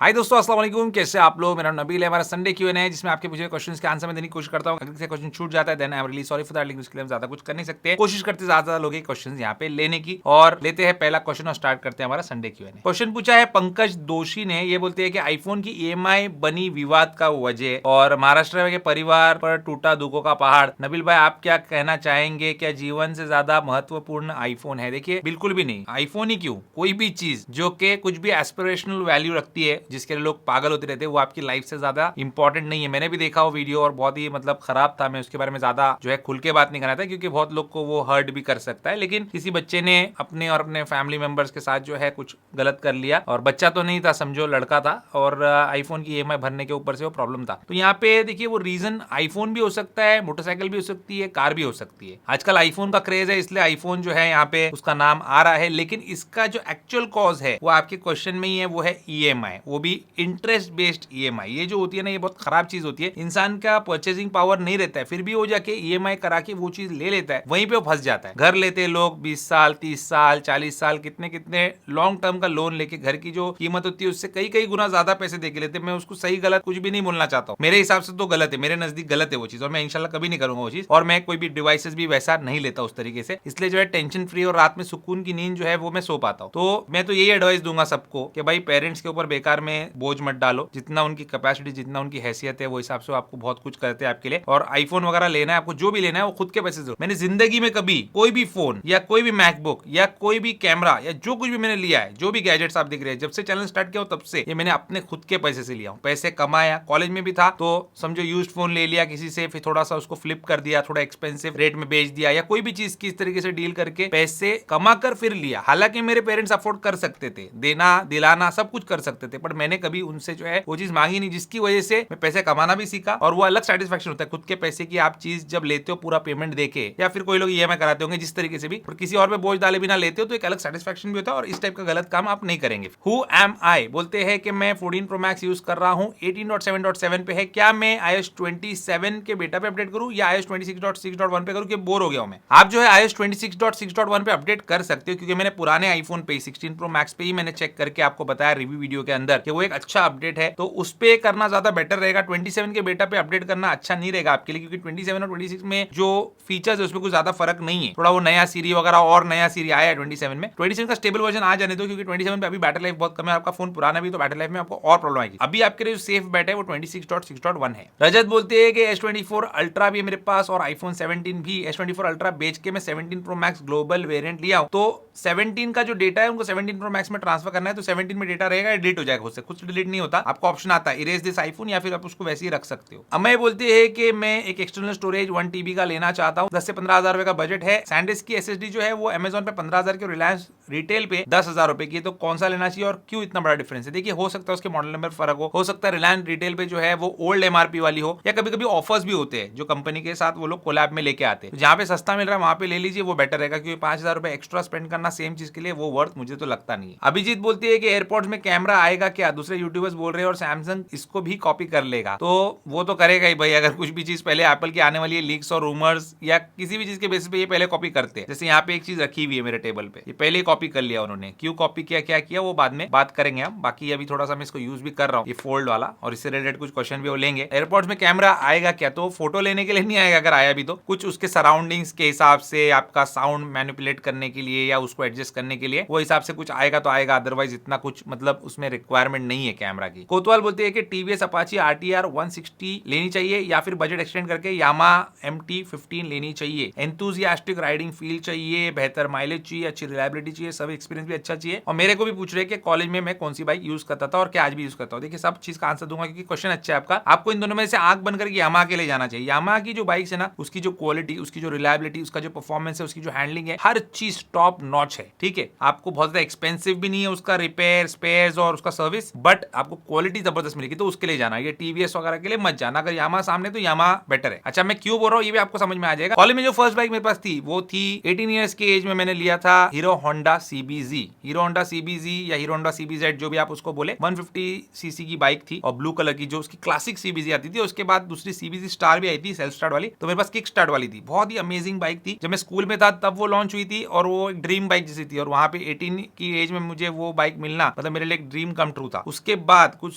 हाय दोस्तों, अस्सलाम वालेकुम। कैसे आप लोग? मेरा नाम नबील है। हमारा संडे क्यूएनए है जिसमें आपके पूछे क्वेश्चंस के आंसर मैं देने की कोशिश करता हूं। अगर किसी क्वेश्चन छूट जाता है then I am really sorry for that, लेकिन उसके लिए हम ज्यादा कुछ कर नहीं सकते। कोशिश करते ज्यादा लोग क्वेश्चंस यहाँ पे लेने की। और लेते हैं पहला क्वेश्चन और स्टार्ट करते हैं हमारा संडे क्यूएनए। क्वेश्चन पूछा है पंकज दोषी ने। ये बोलते हैं कि आईफोन की ईएमआई बनी विवाद का वजह और महाराष्ट्र के परिवार पर टूटा दुखों का पहाड़। नबील भाई, आप क्या कहना चाहेंगे? क्या जीवन से ज्यादा महत्वपूर्ण आईफोन है? देखिए, बिल्कुल भी नहीं। आईफोन ही क्यों, कोई भी चीज जो कि कुछ भी एस्पिरेशनल वैल्यू रखती है, जिसके लिए लोग पागल होते रहते हैं, वो आपकी लाइफ से ज्यादा इंपॉर्टेंट नहीं है। मैंने भी देखा वो वीडियो और बहुत ही मतलब खराब था। मैं उसके बारे में ज्यादा जो है खुल के बात नहीं करना था, क्योंकि बहुत लोग को वो हर्ट भी कर सकता है। लेकिन किसी बच्चे ने अपने और अपने फैमिली मेंबर्स के साथ जो है कुछ गलत कर लिया, और बच्चा तो नहीं था, समझो लड़का था, और आईफोन की ईएमआई भरने के ऊपर से वो प्रॉब्लम था। तो यहाँ पे देखिए, वो रीजन आईफोन भी हो सकता है, मोटरसाइकिल भी हो सकती है, कार भी हो सकती है। आजकल आईफोन का क्रेज है, इसलिए आईफोन जो है यहाँ पे उसका नाम आ रहा है। लेकिन इसका जो एक्चुअल कॉज है वो आपके क्वेश्चन में ही है, वो है ईएमआई, वो भी इंटरेस्ट बेस्ड ईएमआई। ये जो होती है ना, ये बहुत खराब चीज होती है। इंसान का परचेसिंग पावर नहीं रहता है, फिर भी वो जाके ईएमआई करा के वो चीज ले लेता है, वहीं पे वो फंस जाता है। घर लेते हैं लोग 20 साल 30 साल 40 साल, कितने कितने लॉन्ग टर्म का लोन लेके घर की जो कीमत होती है उससे कई कई गुना ज्यादा पैसे दे के लेते हैं। मैं उसको सही गलत कुछ भी नहीं बोलना चाहता हूँ, मेरे हिसाब से तो गलत है, मेरे नजदीक गलत है वो चीज, और मैं इंशाल्लाह कभी नहीं करूंगा वो चीज। और मैं कोई भी डिवाइसेस भी वैसा नहीं लेता उस तरीके से, इसलिए जो है टेंशन फ्री और रात में सुकून की नींद जो है वो मैं सो पाता हूँ। तो मैं तो यही एडवाइस दूंगा सबको कि भाई पेरेंट्स के ऊपर बेकार में बोझ मत डालो। जितना उनकी कैपेसिटी, जितना उनकी हैसियत है, वो हिसाब से आपको बहुत कुछ करते हैं आपके लिए। और आईफोन वगैरह लेना है आपको, जो भी लेना है वो खुद के पैसे से। मैंने जिंदगी में कभी कोई भी फोन या कोई भी मैकबुक या कोई भी कैमरा या जो कुछ भी मैंने लिया है, जो भी गैजेट्स आप दिख रहे हैं, जब से चैनल स्टार्ट किया तब से ये मैंने अपने खुद के पैसे से लिया हूं। पैसे कमाया, कॉलेज में भी था तो समझो यूज्ड फोन ले लिया किसी से, फिर थोड़ा सा उसको फ्लिप कर दिया, थोड़ा एक्सपेंसिव रेट में बेच दिया, या कोई भी चीज किस तरीके से डील करके पैसे कमा कर फिर लिया। हालांकि मेरे पेरेंट्स अफोर्ड कर सकते थे, देना दिलाना सब कुछ कर सकते थे, पर मैंने कभी उनसे जो है वो चीज मांगी नहीं, जिसकी वजह से मैं पैसे कमाना भी सीखा। और वो अलग सेटिस्फेक्शन होता है खुद के पैसे की, आप चीज जब लेते हो पूरा पेमेंट देके, या फिर कोई लोग ईएमआई कराते होंगे जिस तरीके से भी, पर किसी और पे बोझ डाले बिना लेते हो तो एक अलग सेटिस्फेक्शन भी होता है, और इस टाइप का गलत काम आप नहीं करेंगे। हु एम आई बोलते हैं कि मैं 14 प्रो मैक्स यूज कर रहा हूँ, 18.7.7 पे है, क्या मैं iOS 27 के बेटा पे अपडेट करूँ या iOS 26.6.1 पे करूँ, कि बोर हो गया हूं मैं? आप जो है iOS 26.6.1 पे अपडेट कर सकते हो, क्योंकि मैंने पुराने आईफोन पे 16 प्रो मैक्स पे ही मैंने चेक करके आपको बताया रिव्यू वीडियो के अंदर कि वो एक अच्छा अपडेट है, तो उस पे करना ज्यादा बेटर रहेगा। 27 के बेटा पे अपडेट करना अच्छा नहीं रहेगा आपके लिए, क्योंकि 27 और 26 में जो फीचर्स है उसमें कुछ ज्यादा फर्क नहीं है। थोड़ा वो नया सीरी वगैरह और नया सीरी आया है 27 में। 27 का स्टेबल वर्जन आ जाने दो, क्योंकि 27 पे अभी बैटरी लाइफ बहुत कम है। आपका फोन पुराना भी तो बैटरी लाइफ में आपको और प्रॉब्लम आएगी। अभी आपके लिए जो सेफ बैट है वो 26.6.1 है। रजत बोलते हैं कि S24 अल्ट्रा भी मेरे पास और आईफोन 17 भी। S24 अल्ट्रा बेच के मैं 17 प्रो मैक्स ग्लोबल वेरिएंट लिया हूं, तो 17 का जो डेटा है उनको 17 प्रो मैक्स में ट्रांसफर करना है, तो 17 में डेटा रहेगा, डिलीट हो जाएगा, उससे कुछ डिलीट नहीं होता। आपको ऑप्शन आता है इरेज दिस आईफोन, या फिर आप उसको वैसे ही रख सकते हो। अमय बोलते हैं कि मैं एक एक्सटर्नल स्टोरेज 1 TB का लेना चाहता हूँ, 10 से 15,000 रुपए का बजट है। सैंडिस्क की SSD जो है वो अमेजोन पे 15,000 की, रिलायंस रिटेल पे 10,000 रुपए की, तो कौन सा लेना चाहिए और क्यों इतना बड़ा डिफरेंस है? देखिए, हो सकता है उसके मॉडल नंबर फर्क हो सकता है रिलायंस रिटेल पे जो है वो ओल्ड MRP वाली हो, या कभी कभी ऑफर्स भी होते हैं जो कंपनी के साथ वो लोग कोलैब में लेके आते हैं। जहां पे सस्ता मिल रहा है वहां पे ले लीजिए, वो बेटर रहेगा, क्योंकि 5,000 रुपए एक्स्ट्रा स्पेंड करना सेम चीज के लिए वो वर्थ मुझे तो लगता नहीं है। अभिजीत बोलती है कि एयरपोर्ट्स में कैमरा आएगा क्या? दूसरे यूट्यूबर्स बोल रहे हैं और सैमसंग इसको भी कॉपी कर लेगा, तो वो तो करेगा ही भाई। अगर कुछ भी चीज पहले एप्पल की आने वाली है, लीक्स और रूमर्स या किसी भी चीज के बेसिस पे ये पहले कॉपी करते हैं। जैसे यहाँ पे एक चीज रखी हुई है मेरे टेबल पे, ये पहले ही कॉपी कर लिया उन्होंने। क्यों कॉपी किया, क्या किया, वो बाद में बात करेंगे हम। बाकी अभी थोड़ा सा मैं इसको यूज भी कर रहा हूँ, ये फोल्ड वाला, और इससे रिलेटेड कुछ क्वेश्चन भी वो लेंगे। एयरपोर्ट्स में कैमरा आएगा क्या? तो फोटो लेने के लिए नहीं आएगा, अगर आया भी तो कुछ उसके सराउंडिंग्स के हिसाब से, आपका साउंड मैनिपुलेट करने के लिए या उसको एडजस्ट करने के लिए, वो हिसाब से कुछ आएगा तो आएगा, अदरवाइज इतना कुछ मतलब उसमें रिक्वायरमेंट नहीं है कैमरा की। कोतवाल बोलते हैं कि टीवीएस अपाची RTR 160 लेनी चाहिए या फिर बजट एक्सटेंड करके यामा MT-15 लेनी चाहिए। एंथुसियास्टिक राइडिंग फील चाहिए, बेहतर माइलेज चाहिए, अच्छी रिलायबिलिटी चाहिए, सब एक्सपीरियंस भी अच्छा चाहिए। और मेरे को भी पूछ रहे हैं कि कॉलेज में मैं कौन सी बाइक यूज करता था और क्या आज भी यूज करता हूँ। देखिए, सब चीज का आंसर दूंगा क्योंकि क्वेश्चन अच्छा है आपका। आपको इन दोनों में से आंख बनकर यामा के लिए जाना चाहिए। यामा की जो बाइक्स है ना, उसकी जो क्वालिटी, उसकी जो रिलायबिलिटी, उसका जो परफॉर्मेंस है, उसकी जो हैंडलिंग है, हर चीज टॉप नॉच है। ठीक है, आपको बहुत ज्यादा एक्सपेंसिव भी नहीं है उसका रिपेयर, स्पेयर्स और उसका सर्विस, बट आपको क्वालिटी जबरदस्त मिलेगी, तो उसके लिए जाना। ये टीवीएस वगैरह के लिए मत जाना। अगर यामा सामने तो यामा बेटर है। अच्छा, मैं क्यों बोल रहा हूँ ये भी आपको समझ में आ जाएगा। कॉलेज में जो फर्स्ट बाइक मेरे पास थी वो थी 18 ईयर्स की एज में मैंने लिया था hero Honda CBZ, hero Honda CBZ या हीरो होंडा CBZ जो भी आप उसको बोले, 150 सीसी की बाइक थी और ब्लू कलर की, जो उसकी क्लासिक CBZ आती थी। उसके बाद दूसरी CBZ स्टार भी आई थी, सेल्फ स्टार्ट वाली, तो मेरे पास किक स्टार्ट वाली थी। बहुत ही अमेजिंग बाइक थी। जब मैं स्कूल में था तब वो लॉन्च हुई थी और वो एक ड्रीम बाइक जैसी थी, और वहां पे 18 की एज में मुझे वो बाइक मिलना मतलब मेरे लिए एक ड्रीम कम ट्रू था। उसके बाद कुछ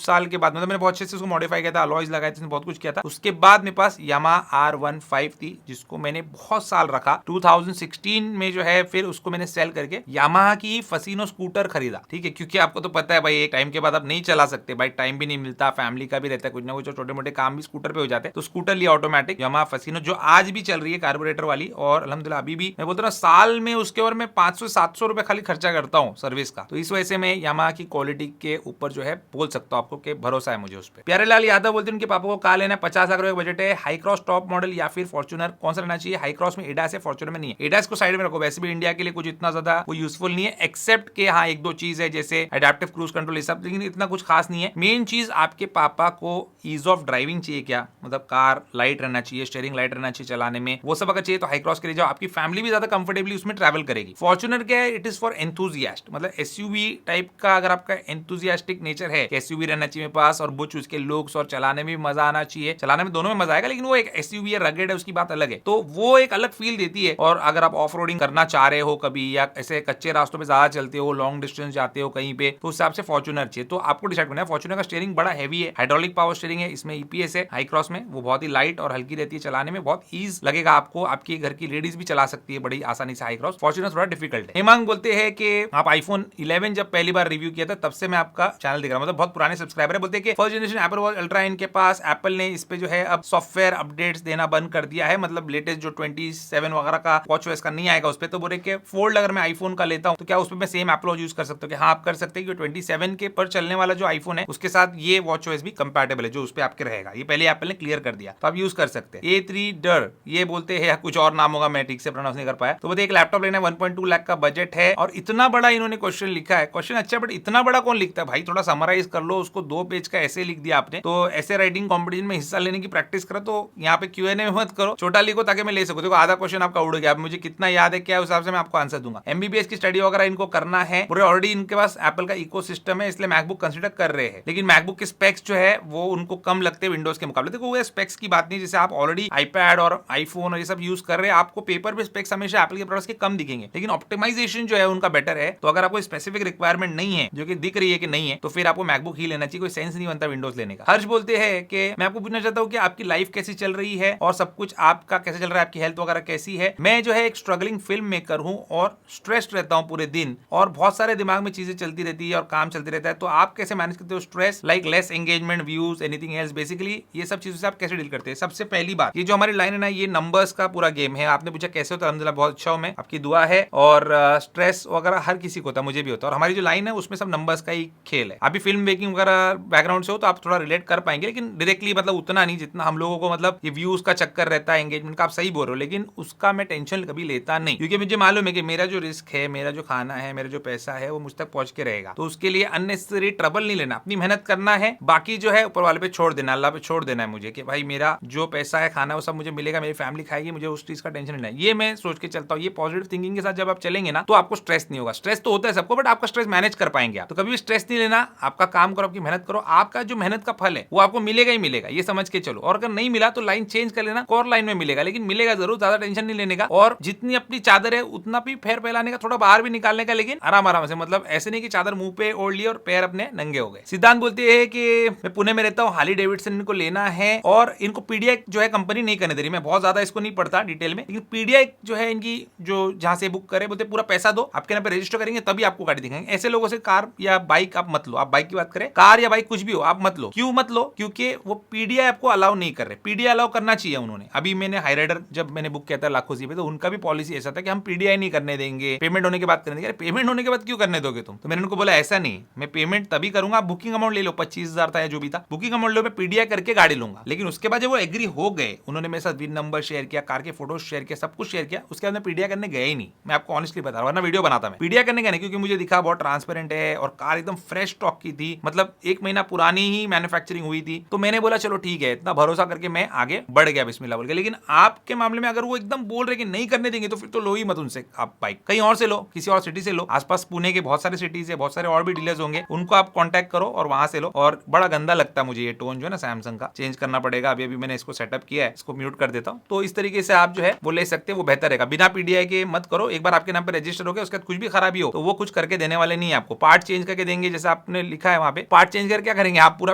साल के बाद मतलब मैंने बहुत अच्छे से उसको मॉडिफाई किया था, अलॉयज लगाए थे, बहुत कुछ किया था। उसके बाद मेरे पास यामाहा R15 थी जिसको मैंने बहुत साल रखा। 2016 में जो है फिर उसको मैंने सेल करके यामाहा की फसीनो स्कूटर खरीदा, ठीक है, क्योंकि आपको तो पता है भाई एक टाइम के बाद आप नहीं चला सकते, भाई टाइम भी नहीं मिलता, फैमिली का भी रहता है, कुछ ना कुछ छोटे मोटे काम भी स्कूटर पे हो जाते हैं। तो स्कूटर लिया ऑटोमेटिक यामाहा फसीनो, जो आज भी चल रही है कार्बोरेटर वाली, और अल्हम्दुलिल्लाह अभी भी मैं बोलता हूं साल में उसके और मैं 500-700 रुपए खाली खर्चा करता हूँ सर्विस का। तो इस वजह से मैं यामाहा की क्वालिटी के ऊपर जो है बोल सकता हूँ आपको कि भरोसा है मुझे उस पर। प्यारेलाल यादव बोलते हैं उनके पापा को कार लेना है, 50 लाख रुपए बजट है, हाई क्रॉस टॉप मॉडल या फिर फॉर्च्यूनर, कौन सा लेना चाहिए? हाई क्रॉस में एडास है, फॉर्च्यूनर में नहीं है। एडास को साइड में रखो, वैसे भी इंडिया के लिए कुछ इतना ज्यादा वो यूजफुल नहीं है, एक्सेप्ट के हाँ एक दो चीज है जैसे एडेप्टिव क्रूज कंट्रोल, ये सब, लेकिन इतना कुछ खास नहीं है। मेन चीज आपके पापा को ईज ऑफ ड्राइविंग चाहिए क्या, मतलब कार लाइट रहना चाहिए, स्टीयरिंग लाइट रहना चाहिए चलाने में, वो सब अगर चाहिए तो हाई क्रॉस के लिए जाओ, आपकी फैमिली भी ज्यादा कंफर्टेबली उसमें ट्रैवल करेगी। फॉर्च्यूनर क्या है, इट इज फॉर एंथुजियास्ट, मतलब एसयूवी टाइप का, अगर आपका एंथुजियास्टिक नेचर है, एसयूवी रहना चाहिए मेरे पास और बुच उसके लुक्स और चलाने में भी मजा आना चाहिए, चलाने में दोनों में मजा आएगा, लेकिन वो एक एसयूवी है, रगेड है, उसकी बात अलग है, तो वो एक अलग फील देती है। और अगर आप ऑफ रोडिंग करना चाह रहे हो कभी, या ऐसे कच्चे रास्तों पे ज्यादा चलते हो, लॉन्ग डिस्टेंस जाते हो कहीं पे, तो उस हिसाब से फॉर्च्यूनर चाहिए। तो आपको डिसाइड करना है। फॉर्च्यूनर का स्टीयरिंग बड़ा हैवी है, हाइड्रोलिक पावर स्टीयरिंग है, इसमें ईपीएस है। हाई क्रॉस में वो बहुत ही लाइट और हल्की रहती है, चलाने में बहुत ईज लगेगा आपको, आपकी घर की लेडीज भी चला सकती है बड़ी आसानी से हाई क्रॉस। फॉर्च्यूनर थोड़ा डिफिकल्ट है। हेमांग बोलते हैं कि आप आईफोन 11 जब पहली बार रिव्यू किया था तब से मैं आपका चैनल देख रहा हूं, मतलब बहुत पुराने सब्सक्राइबर है। बोलते हैं कि first generation Apple watch ultra इनके पास, एप्पल ने इस पे जो है अब सॉफ्टवेयर अपडेट्स देना बंद कर दिया है, मतलब लेटेस्ट जो 27 वगैरह का वॉच ओएस का नहीं आएगा उस पे। तो बोले कि फोल्ड अगर मैं आईफोन का लेता हूं तो क्या उस पे मैं सेम एप्पल वॉच यूज कर सकता हूं? कि हाँ आप कर सकते हैं, 27 के पर चलने वाला जो आईफोन है उसके साथ ये वॉच ओएस भी कंपैटिबल है, जो उस पे आपके रहेगा। ये पहले एप्पल ने क्लियर कर दिया, तो आप यूज कर सकते हैं। A3 डर ये बोलते हैं, कुछ और नाम होगा, मैं ठीक से प्रोनाउंस नहीं कर पाया। तो बोलते एक लैपटॉप लेना है, 1.2 लाख का बजट है, और इतना बड़ा इन्होंने क्वेश्चन लिखा है। क्वेश्चन अच्छा, बट इतना बड़ा कौन लिखता है भाई? थोड़ा समराइज कर लो उसको, 2 पेज का ऐसे लिख दिया आपने। तो ऐसे राइटिंग कॉम्पिटिशन में हिस्सा लेने की प्रैक्टिस करो, तो यहाँ पे Q&A में मत करो, छोटा लिखो ताकि मैं ले सकूं। देखो आधा क्वेश्चन आपका उड़ गया, अब मुझे कितना याद है क्या उस हिसाब से मैं आपको आंसर दूंगा। MBBS की स्टडी वगैरह इनको करना है, पूरे ऑलरेडी इनके पास एप्पल का इकोसिस्टम है, इसलिए मैकबुक कंसीडर कर रहे हैं, लेकिन मैकबुक के स्पेक्स जो है वो उनको कम लगते हैं विंडोज के मुकाबले। देखो वो स्पेक्स की बात नहीं, जैसे आप ऑलरेडी आईपैड और आईफोन और ये सब यूज कर रहे हैं, आपको पेपर पे स्पेक्स हमेशा एप्पल के प्रोडक्ट्स के कम दिखेंगे, लेकिन ऑप्टिमाइजेशन जो है उनका बेटर है। तो अगर आपको स्पेसिफिक रिक्वायरमेंट नहीं है, जो कि दिख रही है कि नहीं है, तो फिर आपको मैकबुक ही लेना चाहिए, कोई सेंस नहीं बनता विंडोज लेने का। हर्ष बोलते हैं कि मैं आपको पूछना चाहता हूँ कि आपकी लाइफ कैसी चल रही है और सब कुछ आपका कैसे चल रहा है, आपकी हेल्थ वगैरह कैसी है? मैं जो है एक स्ट्रगलिंग फिल्म मेकर हूँ और स्ट्रेस्ड रहता हूँ पूरे दिन, और बहुत सारे दिमाग में चीजें चलती रहती है और काम चलते रहता है। तो आप कैसे मैनेज करते हो stress, like less engagement, views, anything else, basically ये सब चीजों से आप कैसे डील करते हैं? सबसे पहली बात, ये जो हमारी लाइन है ना, ये नंबर्स का पूरा गेम है। आपने पूछा कैसे हो, तो अल्हम्दुलिल्लाह बहुत अच्छा हूं मैं, आपकी दुआ है। और स्ट्रेस वगैरह हर किसी को होता है, मुझे भी होता है, और हमारी जो लाइन है उसमें सब नंबर्स का ही खेल है। अभी फिल्म मेकिंग वगैरह बैकग्राउंड से हो तो आप थोड़ा रिलेट कर पाएंगे, लेकिन डायरेक्टली मतलब उतना नहीं जितना हम लोगों को, मतलब ये व्यूज का चक्कर रहता है, एंगेजमेंट का। आप सही बोल रहे हो, लेकिन उसका मैं टेंशन कभी लेता नहीं, क्योंकि मुझे मालूम है कि मेरा जो रिस्क है, मेरा जो खाना है, मेरा जो पैसा है, वो मुझ तक पहुंच के रहेगा। तो उसके लिए अननेसेसरी ट्रबल नहीं लेना, अपनी मेहनत करना है, बाकी जो है ऊपर वाले पे छोड़ देना, अल्लाह पे छोड़ देना है मुझे, कि भाई मेरा जो पैसा है, खाना, वो सब मुझे मिलेगा, मेरी फैमिली खाएगी, मुझे उस चीज का टेंशन नहीं है। ये मैं सोच के चलता हूँ। ये पॉजिटिव थिंकिंग के साथ जब आप चलेंगे ना, तो आपको स्ट्रेस नहीं होगा। स्ट्रेस तो होता है सबको, बट आपका स्ट्रेस मैनेज कर पाएंगे आप। तो कभी भी स्ट्रेस नहीं लेना, आपका काम करो, आपकी मेहनत करो, आपका जो मेहनत का फल है वो आपको मिलेगा ही मिलेगा, ये समझ के चलो। और अगर नहीं मिला तो लाइन चेंज कर लेना, और लाइन में मिलेगा, लेकिन मिलेगा जरूर। ज्यादा टेंशन नहीं लेने का, और जितनी अपनी चादर है उतना भी पैर फैलाने का, थोड़ा बाहर भी निकालने का, लेकिन आराम आराम से, मतलब ऐसे नहीं कि चादर मुंह पे ओढ़ ली और पैर अपने नंगे हो गए। सिद्धांत बोलते हैं कि मैं पुणे में रहता हूँ, हार्ली डेविडसन इनको लेना है, और इनको पीडीआई जो है कंपनी नहीं करने दे रही। मैं बहुत ज्यादा इसको नहीं पढ़ता डिटेल में, लेकिन पीडीआई जो है इनकी, जो जहां से बुक करे, बोलते पूरा पैसा दो, आपके नाम पे रजिस्टर करेंगे तभी आपको गाड़ी दिखाएंगे। ऐसे लोगों से कार या बाइक आप मत लो। आप बाइक की बात करें, कार या बाइक कुछ भी हो आप मत लो। क्यों मत लो? क्योंकि वो पीडीआई आपको अलाउ नहीं कर रहे। पीडीआई अलाउ करना चाहिए उन्होंने। अभी मैंने हाई राइडर जब मैंने बुक किया था लाखों पे, तो उनका भी पॉलिसी ऐसा था कि हम पीडीआई नहीं करने देंगे, पेमेंट होने के बाद करने देंगे। पेमेंट होने के बाद क्यों करने दोगे तुम? तो मैंने उनको बोला ऐसा नहीं, मैं पेमेंट तभी करूंगा, आप बुकिंग अमाउंट ले लो, 25,000 था या जो भी था, बुकिंग अमाउंट लो, मैं पीडीआई करके गाड़ी लूंगा। लेकिन उसके बाद जब वो एग्री हो गए, उन्होंने मेरे साथ विन नंबर शेयर किया, कार के फोटो शेयर किया, सब कुछ शेयर किया, उसके बाद मैं पीडीआई करने गया ही नहीं। मैं आपको ऑनेस्टली बता रहा हूं, वरना वीडियो बनाता मैं। पीडीआई करने गया नहीं, क्योंकि मुझे दिखा बहुत ट्रांसपेरेंट है और कार एकदम फ्रेश स्टॉक की थी, मतलब 1 महीना पुरानी ही मैन्युफैक्चरिंग हुई थी। तो मैंने बोला चलो ठीक है, इतना भरोसा करके मैं आगे बढ़ गया बिस्मिल्लाह बोल के। लेकिन आपके मामले में अगर वो एकदम बोल रहे कि नहीं करने देंगे, तो फिर तो लो ही मत उनसे आप बाइक, कहीं और से लो। किसी और सिटी से लो, आसपास पुणे के बहुत सारे सिटीज है, बहुत सारे और भी डीलर्स होंगे, उनको आप कांटेक्ट करो और वहां से लो। और बड़ा गंदा लगता है मुझे ये टोन जो है ना सैमसंग का, चेंज करना पड़ेगा। अभी अभी मैंने इसको सेटअप किया है, इसको म्यूट कर देता हूँ। तो इस तरीके से आप जो है वो ले सकते हैं, वो बेहतर रहेगा। बिना पीडीआई के मत करो, एक बार आपके नाम पे रजिस्टर हो गया, उसके बाद कुछ भी खराबी हो तो वो कुछ करके देने वाले नहीं है आपको, पार्ट चेंज करके देंगे। जैसे आपने लिखा है वहां पे पार्ट चेंज करके क्या करेंगे, आप पूरा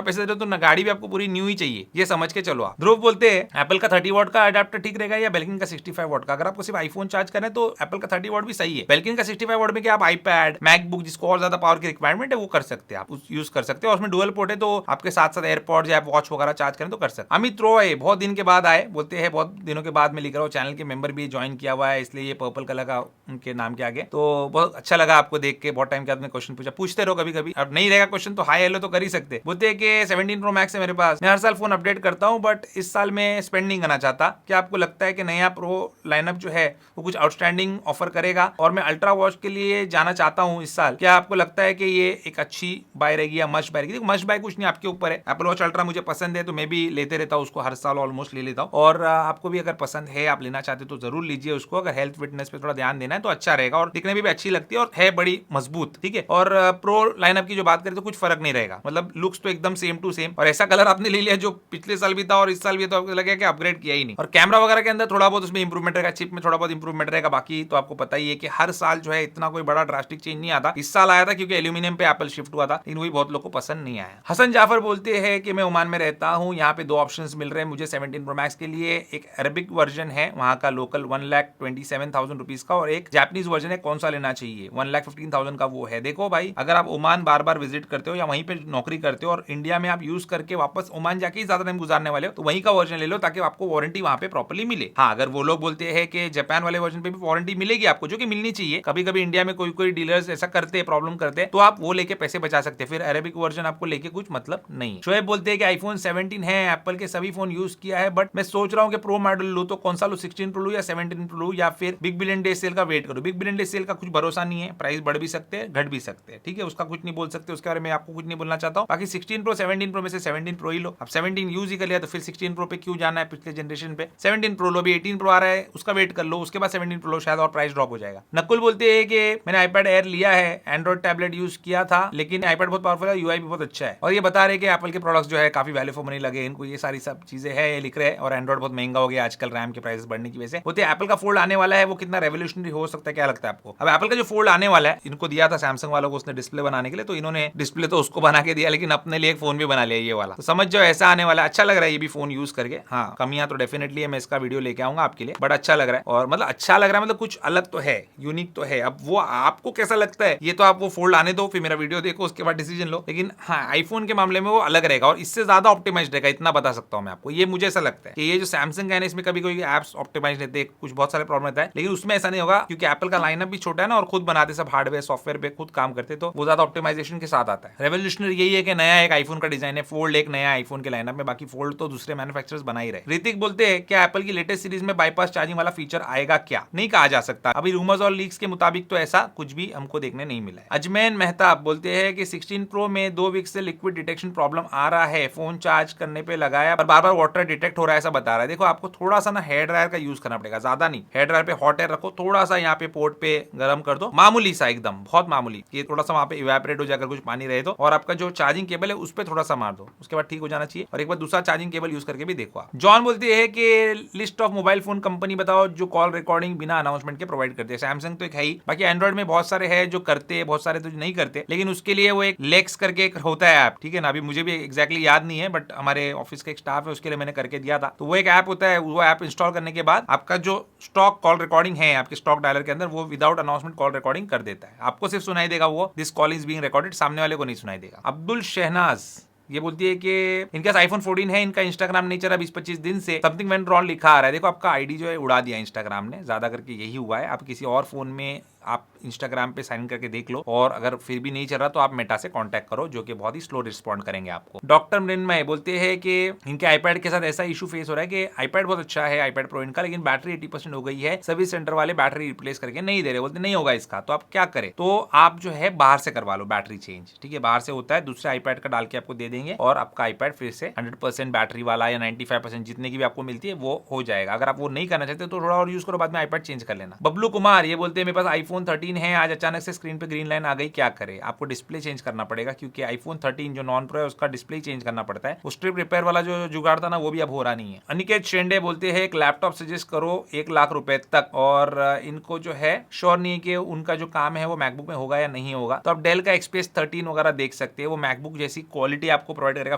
पैसे दे तो ना, गाड़ी भी आपको पूरी न्यू ही चाहिए, ये समझ के चलो आप। ध्रुव बोलते हैं एप्पल का 30 वॉट का अडेप्टर ठीक रहेगा या बेल्किन का 65 वॉट का। अगर आपको सिर्फ आईफोन चार्ज करना है तो एप्पल का 30 वॉट भी सही है। बेल्किन का 65 वॉट में क्या आप आईपैड, मैकबुक जिसको और ज्यादा पावर की रिक्वायरमेंट है वो कर सकते हैं, आप यूज कर सकते हैं। और उसमें डुअल पोर्ट है तो आपके साथ साथ एयरपॉड्स या वॉच वगैरह चार्ज करें तो कर सकते। अमित रॉय बहुत दिन के बाद आए, बोलते हैं बहुत दिनों के बाद मैं लिख रहा हूँ, चैनल के मेंबर भी ज्वाइन किया हुआ है, इसलिए ये पर्पल कलर का उनके नाम के आगे। तो बहुत अच्छा लगा आपको देख के, बहुत टाइम के बाद में क्वेश्चन पूछा, पूछते रहो कभी कभी। अब नहीं रहेगा क्वेश्चन तो हाई हेलो तो कर ही सकते। बोलते हैं कि 17 प्रो मैक्स है मेरे पास, मैं हर साल फोन अपडेट करता हूं बट इस साल मैं स्पेंड नहीं करना चाहता, क्या आपको लगता है कि नया प्रो लाइनअप जो है वो कुछ आउटस्टैंडिंग ऑफर करेगा, और मैं अल्ट्रा वॉच के लिए जाना चाहता हूं इस साल, क्या आपको लगता है कि ये एक अच्छी बाय रहेगी या मस्ट बाय रहेगी? मस्ट बाय कुछ नहीं, आपके ऊपर है। एप्पल वॉच अल्ट्रा मुझे पसंद है तो मैं भी लेते रहता हूँ उसको, हर साल ऑलमोस्ट ले लेता हूँ। और आपको भी अगर पसंद है, आप लेना चाहते हो तो जरूर लीजिए उसको। अगर हेल्थ फिटनेस पे थोड़ा ध्यान देना है तो अच्छा रहेगा, और दिखने में भी अच्छी लगती है और है बड़ी मजबूत, ठीक है। और प्रो लाइनअप की जो बात करें तो कुछ फर्क नहीं रहेगा, मतलब लुक्स तो एकदम सेम टू सेम। और ऐसा कलर आपने ले लिया जो पिछले साल भी था और इस साल भी, तो आपको लगेगा कि अपग्रेड किया ही नहीं। और कैमरा वगैरह के अंदर थोड़ा बहुत उसमें इंप्रूवमेंट रहेगा, चिप में थोड़ा बहुत इंप्रूवमेंट रहेगा, बाकी तो आपको पता ही है कि हर साल जो है इतना कोई बड़ा ड्रास्टिक चेंज नहीं आता। इस साल आया था क्योंकि एल्यूमिनियम पे एप्पल शिफ्ट हुआ था, लेकिन वही बहुत लोग को पसंद नहीं आया। हसन जाफर बोलते हैं कि मैं ओमान में रहता हूँ, यहाँ पे दो ऑप्शंस मिल रहे हैं मुझे 17 प्रो मैक्स के लिए, एक अरबिक वर्जन है वहाँ का लोकल 1,27,000 रुपीज का, और एक जापानीज वर्जन है, कौन सा लेना चाहिए? 1,15,000 का वो है। देखो भाई, अगर आप ओमान बार बार विजिट करते हो या वहीं पे नौकरी करते हो और इंडिया में आप यूज करके वापस ओमान जाके ही ज्यादा टाइम गुजारने वाले हो, तो वहीं का वर्जन ले लो ताकि आपको वारंटी वहां पे प्रॉपर्ली मिले। हाँ, अगर वो लोग बोलते हैं कि जापान वाले वर्जन पे भी वारंटी मिलेगी आपको, जो कि मिलनी चाहिए, कभी कभी इंडिया में कोई कोई डीलर्स ऐसा करते हैं, प्रॉब्लम करते हैं, तो आप वो लेके पैसे बचा सकते हैं। फिर अरेबिक वर्जन आपको लेके कुछ मतलब नहीं। शोएब बोलते हैं कि आईफोन 17 है, एप्पल के सभी फोन यूज किया है, बट मैं सोच रहा हूँ कि प्रो मॉडल लूँ तो कौन सा लूँ, 16 प्रो लूँ या 17 प्रो लूँ, या फिर बिग बिलियन डे सेल का वेट करूँ? बिग बिलियन डे सेल का कुछ भरोसा नहीं है, प्राइस बढ़ भी सकते हैं घट भी सकते हैं, ठीक है, उसका कुछ नहीं बोल सकते, उसके बारे में आपको कुछ नहीं बोलना चाहता हूँ। बाकी 16 प्रो 17 प्रो में से 17 प्रो ही लो। अब 17 यूज ही कर लिया तो फिर 16 प्रो पे क्यों जाना है पिछले जनरेशन पे? 17 प्रो लो, भी 18 प्रो आ रहा है उसका वेट कर लो, उसके बाद 17 प्रो लो, शायद और प्राइस ड्रॉप हो जाएगा। नकुल बोलते हैं कि मैंने आईपैड एयर लिया है, एंड्रॉइड टैबलेट यूज किया था, लेकिन आईपैड बहुत पावरफुल है, यूआई भी बहुत अच्छा है, और ये बता रहे कि एप्पल के प्रोडक्ट्स जो है काफी वैल्यू फॉर मनी लगे इनको, ये सारी सब चीजें है ये लिख रहे हैं। और एंड्रॉइड बहुत महंगा हो गया आजकल रैम के प्राइसेस बढ़ने की वजह से। बोलते एप्पल का फोल्ड आने वाला है, वो कितना रेवोल्यूशनरी हो सकता है, क्या लगता है आपको? अब एप्पल का जो फोल्ड आने वाला है, इनको दिया था सैमसंग वालों को उसने डिस्प्ले बनाने के लिए, तो इन्होंने डिस्प्ले तो उसको बना के दिया, लेकिन अपने लिए एक फोन भी बना लिया ये वाला, तो समझ जाओ ऐसा आने वाला है। अच्छा लग रहा है ये भी फोन यूज करके। हाँ, कमियां तो डेफिनेटली है, मैं इसका वीडियो लेके आऊंगा आपके लिए, बट अच्छा लग रहा है, और मतलब अच्छा लग रहा है, मतलब कुछ अलग तो है, यूनिक तो है। अब वो आपको कैसा लगता है ये तो आप वो फोल्ड आने दो, फिर मेरा वीडियो देखो, उसके बाद डिसीजन लो। लेकिन हाँ, आईफोन के मामले में वो अलग रहेगा और इससे ज्यादा ऑप्टिमाइज्ड रहेगा, इतना बता सकता हूं मैं आपको। ये मुझे ऐसा लगता है कि ये जो सैमसंग है ना, इसमें कभी कोई एप्स ऑप्टिमाइज रहते, कुछ बहुत सारे प्रॉब्लम रहता है, लेकिन उसमें ऐसा नहीं होगा क्योंकि एप्पल का लाइनअप भी छोटा है ना, और खुद बनाते सब हार्डवेयर सॉफ्टवेयर पे खुद काम करते, तो वो ज्यादा ऑप्टिमाइजेशन के साथ आता है। रेवोल्यूशनरी यही है कि नया एक आईफोन का डिजाइन है, फोल्ड एक नया आईफोन के लाइनअप में, बाकी फोल्ड तो दूसरे मैन्युफैक्चरर्स बना ही रहे। ऋतिक बोलते हैं क्या एप्पल की लेटेस्ट सीरीज में बाईपास चार्जिंग वाला फीचर आएगा? क्या नहीं कहा जा सकता, अभी रूमर्स और लीक्स के मुताबिक तो ऐसा कुछ भी हमको देखने नहीं मिला है। अजमैन मेहता बोलते हैं कि 16 प्रो में 2 वीक से लिक्विड डिटेक्शन प्रॉब्लम आ रहा है, फोन चार्ज करने पे लगाया और बार बार वाटर डिटेक्ट हो रहा है, ऐसा बता रहा है। देखो, आपको थोड़ा सा ना हेयर ड्रायर का यूज करना पड़ेगा, ज्यादा नहीं। हेयर ड्रायर पे हॉट एयर रखो, थोड़ा सा यहाँ पे पोर्ट पे गर्म कर दो, मामूली सा, एकदम बहुत मामूली, ये थोड़ा सा वहां पे इवेपोरेट हो जाकर कुछ पानी रहे तो, और आपका जो चार्जिंग केबल है उस पर थोड़ा सा मार दो, उसके बाद ठीक हो जाना चाहिए। और एक बार दूसरा चार्जिंग केबल यूज करके भी देखो आप। जॉन बोलते हैं कि list of mobile phone company बताओ जो कॉल रिकॉर्डिंग बिना अनाउंसमेंट के प्रोवाइड करते हैं। सैमसंग तो एक है ही, बाकी एंड्रॉइड में बहुत सारे हैं जो करते हैं, बहुत सारे तो नहीं करते, लेकिन उसके लिए वो एक लेक्स करके एक होता है ऐप, ठीक है ना, अभी मुझे भी एग्जैक्टली याद नहीं है, बट हमारे ऑफिस का एक स्टाफ है उसके लिए मैंने करके दिया था। तो वो एक ऐप होता है, वो ऐप इंस्टॉल करने के बाद आपका जो स्टॉक कॉल रिकॉर्डिंग है आपके स्टॉक डायलर के अंदर, वो विदाउट अनाउंसमेंट कॉल रिकॉर्डिंग कर देता है। आपको सिर्फ सुनाई देगा वो this call is being recorded, सामने वाले को नहीं सुनाई देगा। अब्दुल शहनाज ये बोलती है कि इनके पास आईफोन 14 है, इनका इंस्टाग्राम नहीं चला 20-25 दिन से, समथिंग वेंट रॉन्ग लिखा आ रहा है। देखो, आपका आईडी जो है उड़ा दिया इंस्टाग्राम ने, ज्यादा करके यही हुआ है। आप किसी और फोन में आप इंस्टाग्राम पे साइन करके देख लो, और अगर फिर भी नहीं चल रहा तो आप मेटा से कांटेक्ट करो, जो कि बहुत ही स्लो रिस्पॉन्ड करेंगे आपको। डॉक्टर मृण्मय बोलते हैं कि इनके आईपैड के साथ ऐसा इशू फेस हो रहा है कि आईपैड बहुत अच्छा है, आईपैड प्रो इनका, लेकिन बैटरी 80% हो गई है, सर्विस सेंटर वाले बैटरी रिप्लेस करके नहीं दे रहे, बोलते नहीं होगा इसका, तो आप क्या करें? तो आप जो है बाहर से करवा लो बैटरी चेंज, ठीक है, बाहर से होता है, दूसरे आईपैड का डाल के आपको दे देंगे और आपका आईपैड फिर से 100% बैटरी वाला या 95% जितने की भी आपको मिलती है वो हो जाएगा। अगर आप वो नहीं करना चाहते तो थोड़ा और यूज करो, बाद में आईपैड चेंज कर लेना। बबलू कुमार ये बोलते हैं मेरे पास iPhone 13 है, आज अचानक से स्क्रीन पे ग्रीन लाइन आ गई, क्या करे? आपको डिस्प्ले चेंज करना पड़ेगा क्योंकि iPhone 13 जो नॉन प्रो है उसका डिस्प्ले चेंज करना पड़ता है। वो स्ट्रिप रिपेयर वाला जो जुगाड़ था ना वो भी अब हो रहा नहीं है। अनिकेत शेंडे बोलते हैं एक लैपटॉप सजेस्ट करो 1 लाख रुपए तक, और इनको जो है श्योर नहीं है कि उनका जो काम है वो मैकबुक में होगा या नहीं होगा, तो आप डेल का एक्सपीएस 13 वगैरह देख सकते हैं। वो मैकबुक जैसी क्वालिटी आपको प्रोवाइड करेगा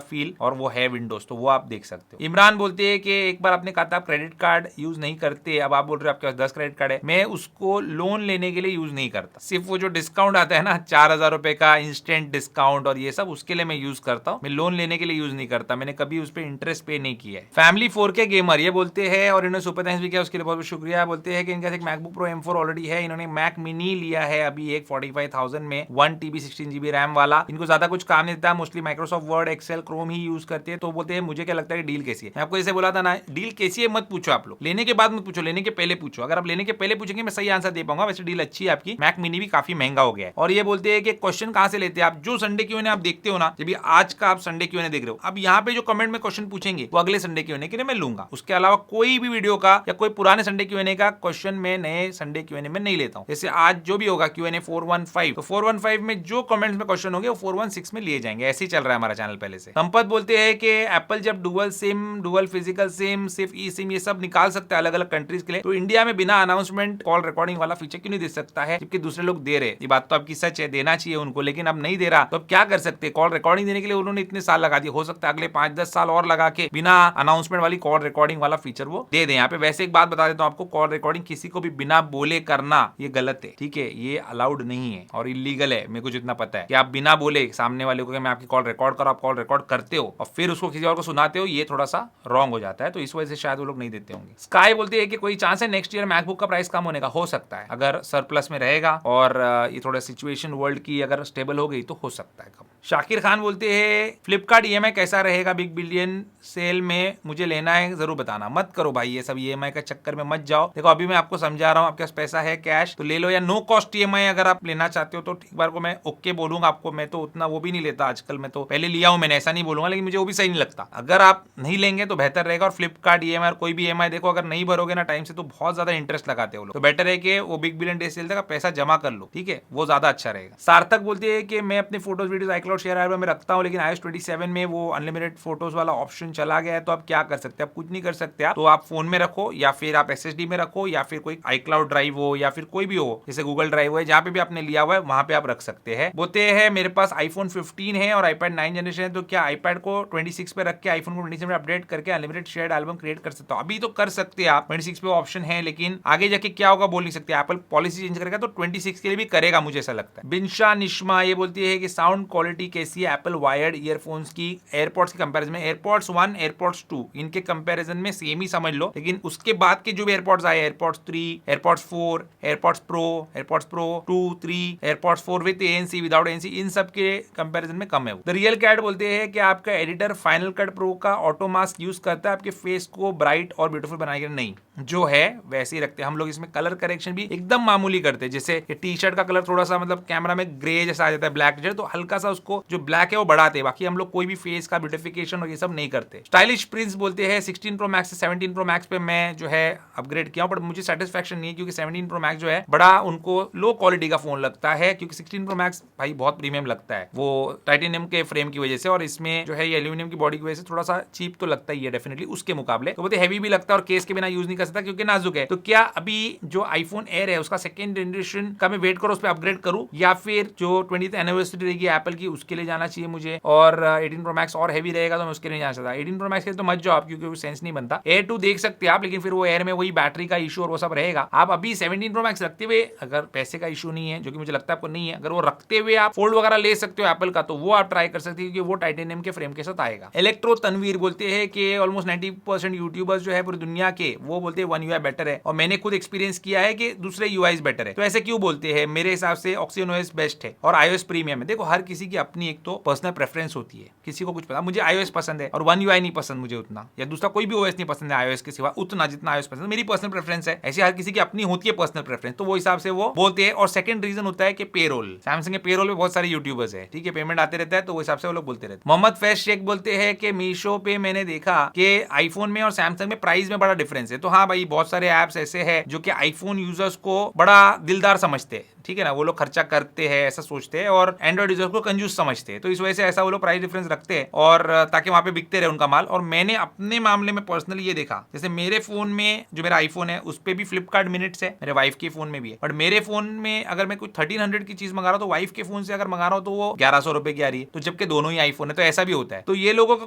फील, और वो है विंडोज, तो वो आप देख सकते हो। इमरान बोलते हैं कि एक बार आपने कहा था आप क्रेडिट कार्ड यूज नहीं करते, अब आप बोल रहे हो आपके पास 10 क्रेडिट कार्ड है। मैं उसको लोन लेने के लिए यूज नहीं करता, सिर्फ वो जो डिस्काउंट आता है ना 4000 रुपए का इंस्टेंट डिस्काउंट और ये सब, उसके लिए मैं यूज करता हूँ। मैं लोन लेने के लिए यूज नहीं करता, मैंने कभी उस पर इंटरेस्ट पे नहीं किया है। फैमिली 4K गेमर ये बोलते हैं, और इन्होंने सुपर थैंक्स भी किया, उसके लिए बहुत बहुत शुक्रिया। बोलते हैं कि इनका एक मैकबुक प्रो M4 ऑलरेडी है, इन्होंने मैक मिनी लिया है अभी एक 45,000 में 1 TB 16 GB रैम वाला। इनको ज्यादा कुछ काम नहीं देता, mostly Microsoft Word Excel Chrome ही यूज करते हैं। तो बोलते हैं मुझे क्या लगता है डील कैसी है। मैं आपको जैसे बोला था ना, डील कैसी है मत पूछो आप लोग, लेने के बाद मत पूछो, लेने के पहले पूछो। अगर आप लेने के पहले पूछेंगे मैं सही आंसर दे पाऊंगा। वैसे डील अच्छी है आपकी, मैक मिनी भी काफी महंगा हो गया है। और ये बोलते हैं कि क्वेश्चन कहां से लेते हैं आप, जो संडे क्यों आप देखते हो ना, जब आज का आप संडे क्यों देख रहे हो, अब यहाँ पे जो कमेंट में क्वेश्चन पूछेंगे वो अगले संडे क्यों के लिए मैं लूंगा। उसके अलावा कोई भी वीडियो का या कोई पुराने संडे क्यों का क्वेश्चन मैं नए संडे क्यों में नहीं लेता हूं। जैसे आज जो भी होगा Q&A 415, तो 415 में जो कमेंट्स में क्वेश्चन होंगे वो 416 में लिए जाएंगे। ऐसे ही चल रहा है हमारा चैनल पहले से। संपत बोलते हैं कि एप्पल जब dual SIM, dual physical SIM, सिर्फ ई सिम ये सब निकाल सकता है अलग अलग कंट्रीज के लिए, तो इंडिया में बिना अनाउंसमेंट कॉल रिकॉर्डिंग वाला फीचर क्यों नहीं दे सकता है, जबकि दूसरे लोग दे रहे। ये बात तो आपकी सच है, देना चाहिए उनको, लेकिन अब नहीं दे रहा तो अब क्या कर सकते। कॉल रिकॉर्डिंग देने के लिए उन्होंने इतने साल लगा दिए, हो सकता है अगले 5-10 साल और लगा के बिना अनाउंसमेंट वाली कॉल रिकॉर्डिंग वाला फीचर वो दे दें। यहाँ पे वैसे एक बात बता देता हूँ आपको, कॉल रिकॉर्डिंग किसी को भी बिना बोले करना ये गलत है, ठीक है, ये अलाउड नहीं है और इलीगल है। मेरे को जितना पता है कि आप बिना बोले सामने वाले को कि मैं आपकी कॉल रिकॉर्ड करो, आप कॉल रिकॉर्ड करते हो और फिर उसको किसी और को सुनाते हो, ये थोड़ा सा रॉन्ग हो जाता है। तो इस वजह से शायद वो लोग नहीं देते होंगे। स्काई बोलते हैं कि कोई चांस है नेक्स्ट ईयर मैकबुक का प्राइस कम होने का। हो सकता है, अगर सरप्लस में रहेगा और ये थोड़ा सिचुएशन वर्ल्ड की अगर स्टेबल हो गई तो हो सकता है कम। शाकिर खान बोलते हैं फ्लिपकार्ट EMI कैसा रहेगा बिग बिलियन सेल में, मुझे लेना है, जरूर बताना। मत करो भाई ये सब EMI का चक्कर में मत जाओ। देखो अभी मैं आपको समझा रहा हूँ, आपके पास पैसा है कैश तो ले लो, या नो कॉस्ट EMI अगर आप लेना चाहते हो तो एक बार को मैं ओके बोलूंगा आपको। मैं तो उतना वो भी नहीं लेता आजकल, मैं तो पहले लिया हूं, मैंने ऐसा नहीं बोलूंगा, लेकिन मुझे वो भी सही नहीं लगता। अगर आप नहीं लेंगे तो बेहतर रहेगा। और फ्लिपकार्ट EMI और कोई भी EMI देखो, अगर नहीं भरोगे ना टाइम से तो बहुत ज्यादा इंटरेस्ट लगाते हो लोग, तो बेटर है कि वो बिग बिलियन डे सेल तक पैसा जमा कर लो, ठीक है, वो ज्यादा अच्छा रहेगा। सार्थक बोलते हैं कि मैं अपने photos videos iCloud share album में रखता हूं, लेकिन iOS 27 में वो अनलिमिटेड फोटोज वाला ऑप्शन चला गया है, तो आप क्या कर सकते हैं, आप कुछ नहीं कर सकते। आप तो आप फोन में रखो, या फिर आप SSD में रखो, या फिर कोई iCloud ड्राइव हो, या फिर कोई भी हो जैसे गूगल ड्राइव है, जहां पे भी आपने लिया हुआ है वहां पे आप रख सकते हैं। बोलते हैं मेरे पास iPhone 15 है और iPad 9 जनरेशन है, तो क्या iPad को 26 पे रख के iPhone को 27 में अपडेट करके अनलिमिटेड शेयर्ड एल्बम क्रिएट कर सकते हो। अभी तो कर सकते हैं आप, 26 पे ऑप्शन है, लेकिन आगे जाके क्या होगा बोल नहीं सकते। एप्पल पॉलिसी चेंज करेगा तो 26 के लिए भी करेगा, मुझे ऐसा लगता है। बिंशा निश्मा ये बोलती है कि साउंड क्वालिटी कैसी है एप्पल वायर्ड ईयरफोन्स की एयरपॉड्स के कंपैरिजन में। एयरपॉड्स 1 एयरपॉड्स 2 इनके कंपैरिजन में सेम ही समझ लो, लेकिन उसके बाद के जो भी एयरपॉड्स आए, AirPods 3, AirPods 4, AirPods pro, AirPods pro 2, 3, AirPods 4 with ANC, without ANC, इन सब के कंपैरिजन में कम है। द रियल कैट बोलते हैं कि आपका एडिटर फाइनल कट प्रो का ऑटो मास्क यूज करता है आपके फेस को ब्राइट और ब्यूटीफुल बनाने के लिए। नहीं, जो है वैसे ही रखते हैं हम लोग। इसमें कलर करेक्शन भी एकदम मामूली करते हैं, जैसे टी शर्ट का कलर थोड़ा सा मतलब कैमरा में ग्रे जैसा आ जाता है, ब्लैक जैसा, तो हल्का सा उसको जो ब्लैक है वो बढ़ाते हैं। बाकी हम लोग कोई भी फेस का ब्यूटिफिकेशन और ये सब नहीं करते। स्टाइलिश प्रिंस बोलते हैं 16 प्रो मैक्स से 17 प्रो मैक्स पे मैं जो है अपग्रेड किया हूं, बट मुझे सेटिस्फैक्शन नहीं है, क्योंकि 17 प्रो मैक्स जो है बड़ा उनको लो क्वालिटी का फोन लगता है, क्योंकि 16 प्रो मैक्स भाई बहुत प्रीमियम लगता है वो टाइटेनियम के फ्रेम की वजह से, और इसमें जो है ये एल्यूमिनियम की बॉडी की वजह से थोड़ा सा चीप तो लगता ही है डेफिनेटली उसके मुकाबले। तो बोलते हैवी भी लगता है और केस के बिना यूज नहीं कर सकता क्योंकि नाजुक है। तो क्या अभी जो iPhone Air है उसका सेकंड जनरेशन का मैं वेट करूं, उस पर अपग्रेड करूं, या फिर जो 20th एनिवर्सरी रहेगी एप्पल की उसके लिए जाना चाहिए मुझे, और 18 प्रो मैक्स और हैवी रहेगा तो मैं उसके लिए नहीं जा सकता। 18 प्रो मैक्स के लिए तो मत जाओ आप, क्योंकि वो सेंस नहीं बनता। Air 2 देख सकते हैं आप, लेकिन फिर वो Air में वही बैटरी का इशू और वो सब रहेगा। आप अभी 17 प्रो मैक्स रखते हुए, अगर पैसे का इशू नहीं है, जो कि मुझे लगता है आपको नहीं है, अगर वो रखते हुए आप फोल्ड वगैरह ले सकते हो एप्पल का, तो वो आप ट्राई कर सकते हो, क्योंकि वो टाइटेनियम के फ्रेम के साथ आएगा। इलेक्ट्रो तनवीर बोलते हैं कि ऑलमोस्ट 90% यूट्यूबर्स जो है पूरी दुनिया के, वो बोलते हैं One UI बेटर है, और मैंने खुद एक्सपीरियंस किया है कि दूसरे UIs बेटर है। तो ऐसे क्यों बोलते हैं? मेरे हिसाब से Oxygen OS बेस्ट है और iOS प्रीमियम है। देखो हर किसी की अपनी एक तो पर्सनल प्रेफरेंस होती है, किसी को कुछ पता, मुझे iOS पसंद है और One UI नहीं पसंद मुझे उतना, या दूसरा कोई भी OS नहीं पसंद है iOS के सिवा उतना जितना iOS पसंद, मेरी पर्सनल प्रेफरेंस है। ऐसे हर किसी की अपनी होती है पर्सनल प्रेफरेंस, तो वो हिसाब से वो बोलते हैं। और सेकंड रीजन होता है कि पेरोल, सैमसंग के पेरोल में बहुत सारे यूट्यूबर्स है, ठीक है, पेमेंट आते रहता है, तो वो हिसाब से वो लोग बोलते रहते हैं। मोहम्मद फैज शेख बोलते हैं कि मीशो पे मैंने देखा कि आईफोन में और सैमसंग में प्राइस में बड़ा डिफरेंस है। तो हाँ भाई, बहुत सारे ऐप्स ऐसे हैं जो कि आईफोन यूजर्स को बड़ा दिलदार समझते हैं, ठीक है ना, वो लोग खर्चा करते हैं ऐसा सोचते हैं, और एंड्रॉइड यूजर्स को कंजूस समझते हैं, तो इस वजह से ऐसा वो लोग प्राइस डिफरेंस रखते हैं, और ताकि वहां पे बिकते रहे उनका माल। और मैंने अपने मामले में पर्सनली ये देखा, जैसे मेरे फोन में जो मेरा आईफोन है उस पे भी फ्लिपकार्ट मिनट्स है, मेरे वाइफ के फोन में भी है, बट मेरे फोन में अगर मैं कुछ 1300 की चीज मंगा रहा हूँ तो वाइफ के फोन से अगर मंगा रहा हूँ तो वो 1100 रुपए की आ रही है, तो जबकि दोनों ही आईफोन है, तो ऐसा भी होता है। तो ये लोगों का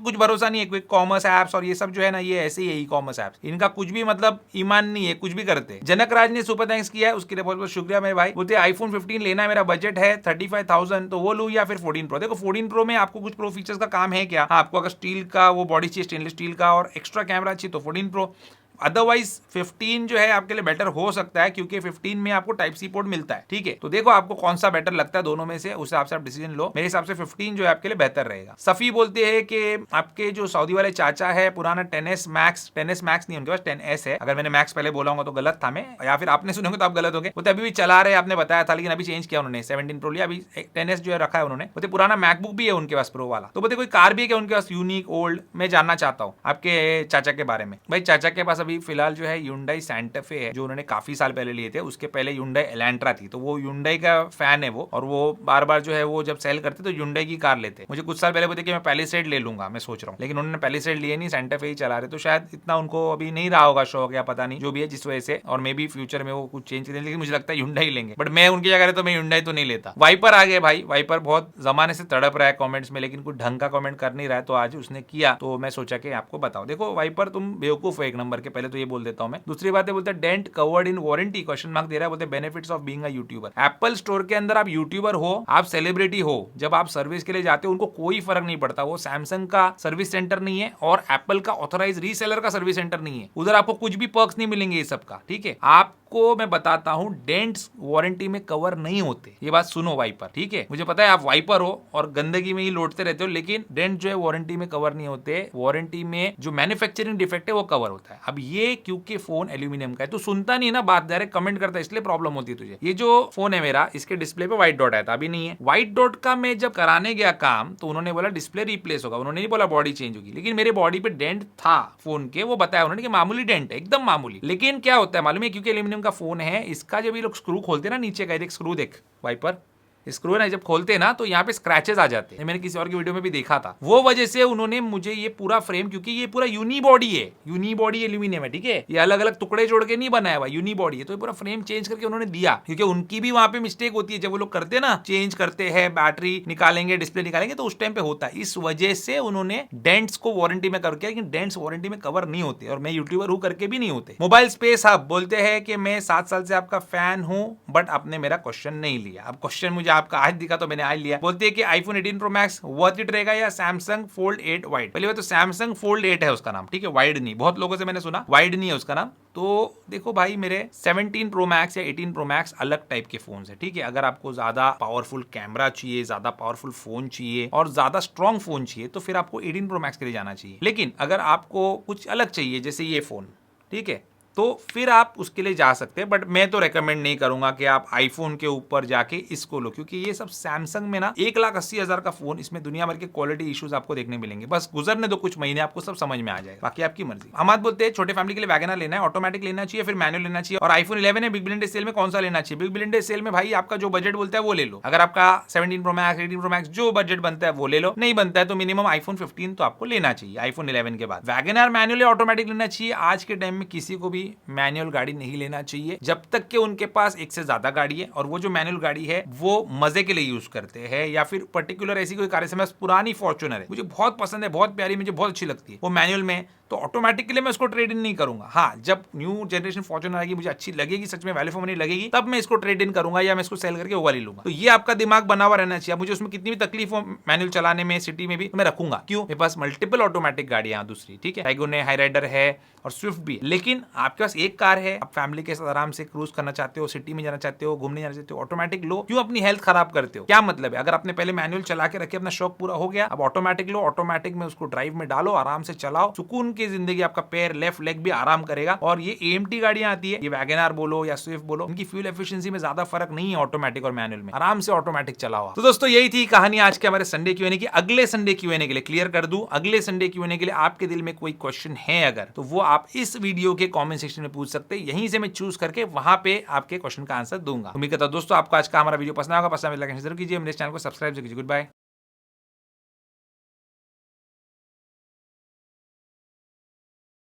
कुछ भरोसा नहीं है, क्विक कॉमर्स एप्स और ये सब जो है ना, ये ऐसे ही ई कॉमर्स एप्स, इनका कुछ भी मतलब ईमान नहीं है, कुछ भी करते। जनक राज ने सुपर थैंक्स किया है, उसके लिए बहुत बहुत शुक्रिया मेरे भाई। बोलते आईफोन 15 लेना है, मेरा बजट है 35,000, तो वो लूं या फिर 14 प्रो। देखो 14 प्रो में आपको कुछ प्रो फीचर्स का काम है क्या, आपको अगर स्टील का वो बॉडी चाहिए, स्टेनलेस स्टील का, और एक्स्ट्रा कैमरा चाहिए तो 14 प्रो। अदरवाइज 15 जो है आपके लिए बेटर हो सकता है, क्योंकि 15 में आपको टाइप सी पोर्ट मिलता है, ठीक है। तो देखो आपको कौन सा बेटर लगता है दोनों में से, उस हिसाब से आप डिसीजन लो। मेरे हिसाब से 15 जो है आपके लिए बेहतर रहेगा। सफी बोलते हैं कि आपके जो सऊदी वाले चाचा है पुराना 10s मैक्स नहीं उनके पास 10s है, अगर मैंने मैक्स पहले बोला होगा तो गलत था मैं, या फिर आपने सुने होंगे तो आप गलत हो गए। वो तो अभी भी चला रहे, आपने बताया था, लेकिन अभी चेंज किया उन्होंने, 17 प्रो लिया, अभी 10s जो है रखा है उन्होंने। बोलते पुराना मैकबुक भी है उनके पास प्रो वाला। तो बोलते कोई कार भी है क्या उनके पास, यूनिक ओल्ड। मैं जानना चाहता हूँ आपके चाचा के बारे में। भाई चाचा के पास अभी फिलहाल जो है Hyundai Santa Fe है, जो उन्होंने काफी साल पहले लिए थे। उसके पहले Hyundai Elantra थी, तो वो Hyundai का फैन है वो, और वो बार बार जो है वो जब सेल करते तो Hyundai की कार लेते। मुझे कुछ साल पहले बोलते कि मैं Palisade ले लूंगा, मैं सोच रहा हूँ, लेकिन उन्होंने Palisade लिए नहीं, Santa Fe ही चला रहे, तो शायद इतना उनको अभी नहीं रहा होगा शौक, या पता नहीं जो भी है जिस वजह से, और मे भी फ्यूचर में वो कुछ चेंज करें, लेकिन मुझे लगता है Hyundai ही लेंगे। बट मैं उनकी जगह तो मैं Hyundai तो नहीं लेता। वाइपर आ गए भाई, वाइपर बहुत जमाने से तड़प रहा है कॉमेंट्स में, लेकिन कुछ ढंग का कॉमेंट कर नहीं रहा है, तो आज उसने किया, तो मैं सोचा कि आपको बताओ। देखो वाइपर तुम बेवकूफ हो एक नंबर के, पहले तो ये बोल देता हूँ मैं। दूसरी बात है, बोलते dent covered in warranty, question mark दे रहा है। बोलते benefits of being a YouTuber. Apple Store के अंदर आप यूट्यूबर हो, आप सेलिब्रिटी हो, जब आप सर्विस के लिए जाते हो उनको कोई फर्क नहीं पड़ता, वो सैमसंग का सर्विस सेंटर नहीं है और एप्पल का ऑथराइज रीसेलर का सर्विस सेंटर नहीं है, उधर आपको कुछ भी पर्क्स नहीं मिलेंगे ये सब का, ठीक है। आपको मैं बताता हूं, डेंट्स वारंटी में कवर नहीं होते, ये बात सुनो वाइपर, ठीक है। मुझे पता है आप वाइपर हो और गंदगी में ही लौटते रहते हो, लेकिन डेंट जो है वारंटी में कवर नहीं होते। वारंटी में जो मैन्युफैक्चरिंग डिफेक्ट है वो कवर होता है। अब ये क्योंकि फोन एल्यूमिनियम का है, तो सुनता नहीं ना बात, डायरेक्ट कमेंट करता है, इसलिए प्रॉब्लम होती है तुझे। ये जो फोन है मेरा, इसके डिस्प्ले पे व्हाइट डॉट आया था, अभी नहीं है। व्हाइट डॉट का मैं जब कराने गया काम, तो उन्होंने बोला डिस्प्ले रिप्लेस होगा, उन्होंने नहीं बोला बॉडी चेंज होगी, लेकिन मेरे बॉडी पे डेंट था फोन के, वो बताया उन्होंने कि मामूली डेंट है, एकदम मामूली। लेकिन क्या होता है मालूम है, क्योंकि एल्यूमिनियम का फोन है, इसका जब ये लोग स्क्रू खोलते हैं ना नीचे का, देख स्क्रू देख वाइपर, स्क्रू है ना, जब खोलते हैं ना तो यहाँ पे स्क्रैचेस आ जाते हैं, मैंने किसी और की वीडियो में भी देखा था। वो वजह से उन्होंने मुझे ये पूरा फ्रेम, क्योंकि ये पूरा यूनी बॉडी है, यूनी बॉडी एल्यूमिनियम है, ठीक है, ये अलग अलग टुकड़े जोड़ के नहीं बनाया हुआ, यूनी बॉडी है, तो ये पूरा फ्रेम चेंज करके उन्होंने दिया, क्योंकि उनकी भी वहां पे मिस्टेक होती है, जब वो लोग करते हैं ना, चेंज करते हैं, बैटरी निकालेंगे, डिस्प्ले निकालेंगे, तो उस टाइम पे होता है। इस वजह से उन्होंने डेंट्स को वारंटी में कवर किया, लेकिन डेंट्स वारंटी में कवर नहीं होते, और मैं यूट्यूबर हूं करके भी नहीं होते। मोबाइल स्पेस हब बोलते हैं कि मैं 7 साल से आपका फैन हूं, बट आपने मेरा क्वेश्चन नहीं लिया। अब क्वेश्चन मुझे आपका आज दिखा तो मैंने आज लिया। बोलते हैं कि iPhone 18 pro max worth it रहेगा या सैमसंग फोल्ड 8 वाइड। पहले बात तो सैमसंग फोल्ड 8 है उसका नाम, ठीक है, वाइड नहीं। बहुत लोगों से मैंने सुना वाइड नहीं है उसका नाम। तो देखो भाई, मेरे 17 प्रो मैक्स या 18 प्रो मैक्स अलग टाइप के फोन है, ठीक है। अगर आपको ज्यादा पावरफुल कैमरा चाहिए, ज्यादा पावरफुल फोन चाहिए और ज्यादा स्ट्रॉन्ग फोन चाहिए, तो फिर आपको 18 प्रो मैक्स के लिए जाना चाहिए। लेकिन अगर आपको कुछ अलग चाहिए, जैसे ये फोन, ठीक है, तो फिर आप उसके लिए जा सकते हैं, बट मैं तो रेकमेंड नहीं करूंगा कि आप आईफोन के ऊपर जाके इसको लो, क्योंकि ये सब सैमसंग में ना 1,80,000 का फोन, इसमें दुनिया भर के क्वालिटी इश्यूज आपको देखने मिलेंगे। बस गुजरने दो कुछ महीने, आपको सब समझ में आ जाएगा, बाकी आपकी मर्जी। हम बात बोलते हैं छोटे फैमिली के लिए वैगनर लेना है, ऑटोमेटिक लेना चाहिए, फिर मैनुअल लेना चाहिए, और आईफोन 11 है, बिग बिलियन डे सेल में कौन सा लेना चाहिए। बिग बिलियन डे सेल में भाई आपका जो बजट बोलता है वो ले लो। अगर आपका 17 प्रो मैक्स, 18 प्रो मैक्स जो बजट बनता है वो ले लो, नहीं बनता है तो मिनिमम आईफोन 15 तो आपको लेना चाहिए आईफोन 11 के बाद। वैगनर मैनुअल या ऑटोमेटिक लेना चाहिए। आज के टाइम में किसी को भी मैनुअल गाड़ी नहीं लेना चाहिए जब तक कि उनके पास एक से ज्यादा गाड़ी है, और वो जो मैनुअल गाड़ी है वो मजे के लिए यूज करते हैं, या फिर पर्टिकुलर ऐसी कोई कार है, पुरानी फॉर्च्यूनर है, मुझे बहुत पसंद है, बहुत प्यारी, मुझे बहुत अच्छी लगती है, वो मैनुअल में तो ऑटोमेटिकली मैं उसको ट्रेड इन नहीं करूंगा। हाँ, जब न्यू जनरेशन फॉर्च्यूनर आएगी, मुझे अच्छी लगेगी, सच में वैल्यू फॉर मनी लगेगी, तब मैं इसको ट्रेड इन करूंगा या मैं इसको सेल करके वो वाली लूंगा। तो ये आपका दिमाग बना हुआ रहना चाहिए। मुझे उसमें कितनी भी तकलीफ हो मैनुअल चलाने में, सिटी में भी, तो मैं रखूंगा। क्यों? मेरे पास मल्टीपल ऑटोमेटिक गाड़ियां दूसरी, ठीक है, टाइगोन है, हाई राइडर है और स्विफ्ट भी। लेकिन आपके पास एक कार है, आप फैमिली के साथ आराम से क्रूज करना चाहते हो, सिटी में जाना चाहते हो, घूमने जाना चाहते हो, ऑटोमेटिक लो। क्यों अपनी हेल्थ खराब करते हो? क्या मतलब है? अगर आपने पहले मैनुअल चला के रखे, अपना शौक पूरा हो गया, अब ऑटोमेटिक लो, ऑटोमेटिक में उसको ड्राइव में डालो, आराम से चलाओ, सुकून की जिंदगी, आपका पैर लेफ्ट लेग भी आराम करेगा। और ये एएमटी गाड़ियां आती है, ये वैगनआर बोलो या स्विफ्ट बोलो, इनकी फ्यूल एफिशिएंसी में ज्यादा फर्क नहीं है ऑटोमेटिक और मैनुअल में, आराम से ऑटोमेटिक चलाओ। तो दोस्तों यही थी कहानी आज के हमारे संडे क्यूएनए की। अगले संडे क्यूएनए के लिए क्लियर कर दूं, अगले संडे क्यूएनए के लिए आपके दिल में कोई क्वेश्चन है अगर, तो वो आप इस वीडियो के कमेंट सेक्शन में पूछ सकते हैं। यहीं से मैं चूज करके वहां पे आपके क्वेश्चन का आंसर दूंगा। उम्मीद करता हूं दोस्तों आपको आज का हमारा वीडियो पसंद आएगा। पसंद आए लाइक जरूर कीजिए, मेरे चैनल को सब्सक्राइब कीजिए। Good bye.